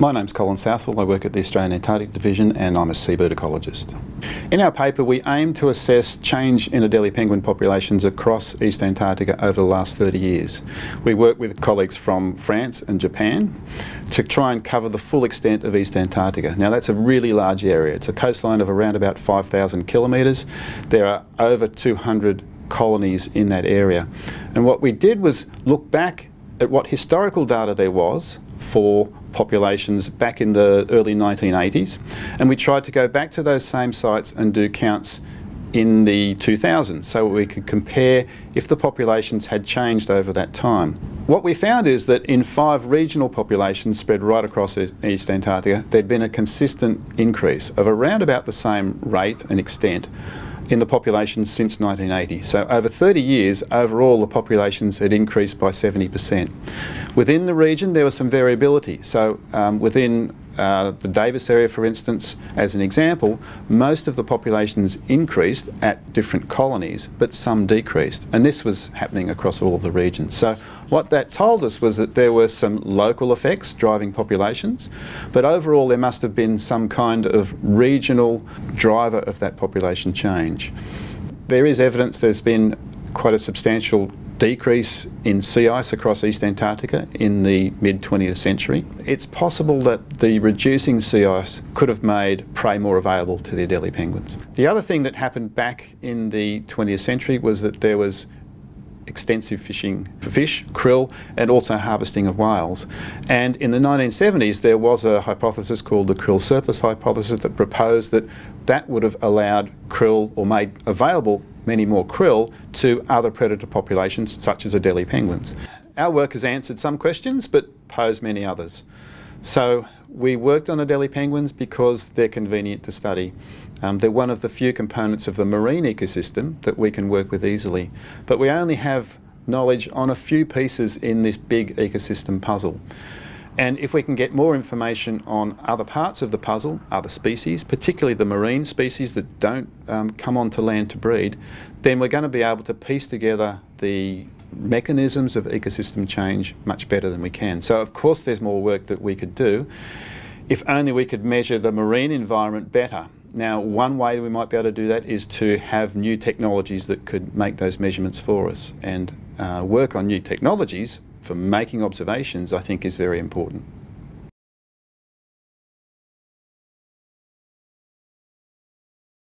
My name's Colin Southall. I work at the Australian Antarctic Division and I'm a seabird ecologist. In our paper we aim to assess change in Adelie penguin populations across East Antarctica over the last 30 years. We work with colleagues from France and Japan to try and cover the full extent of East Antarctica. Now that's a really large area. It's a coastline of around about 5,000 kilometres. There are over 200 colonies in that area. And what we did was look back at what historical data there was for populations back in the early 1980s, and we tried to go back to those same sites and do counts in the 2000s so we could compare if the populations had changed over that time. What we found is that in 5 regional populations spread right across East Antarctica, there'd been a consistent increase of around about the same rate and extent in the population since 1980. So over 30 years, overall the populations had increased by 70%. Within the region there was some variability. So within the Davis area, for instance, as an example, most of the populations increased at different colonies, but some decreased. And this was happening across all of the regions. So what that told us was that there were some local effects driving populations, but overall there must have been some kind of regional driver of that population change. There is evidence there's been quite a substantial decrease in sea ice across East Antarctica in the mid-20th century. It's possible that the reducing sea ice could have made prey more available to the Adelie penguins. The other thing that happened back in the 20th century was that there was extensive fishing for fish, krill, and also harvesting of whales. And in the 1970s there was a hypothesis called the krill surplus hypothesis that proposed that that would have allowed krill, or made available many more krill, to other predator populations such as Adelie penguins. Our work has answered some questions but posed many others. So we worked on Adelie penguins because they're convenient to study. They're one of the few components of the marine ecosystem that we can work with easily. But we only have knowledge on a few pieces in this big ecosystem puzzle. And if we can get more information on other parts of the puzzle, other species, particularly the marine species that don't come onto land to breed, then we're going to be able to piece together the mechanisms of ecosystem change much better than we can. So of course there's more work that we could do if only we could measure the marine environment better. Now one way we might be able to do that is to have new technologies that could make those measurements for us, and work on new technologies for making observations I think is very important.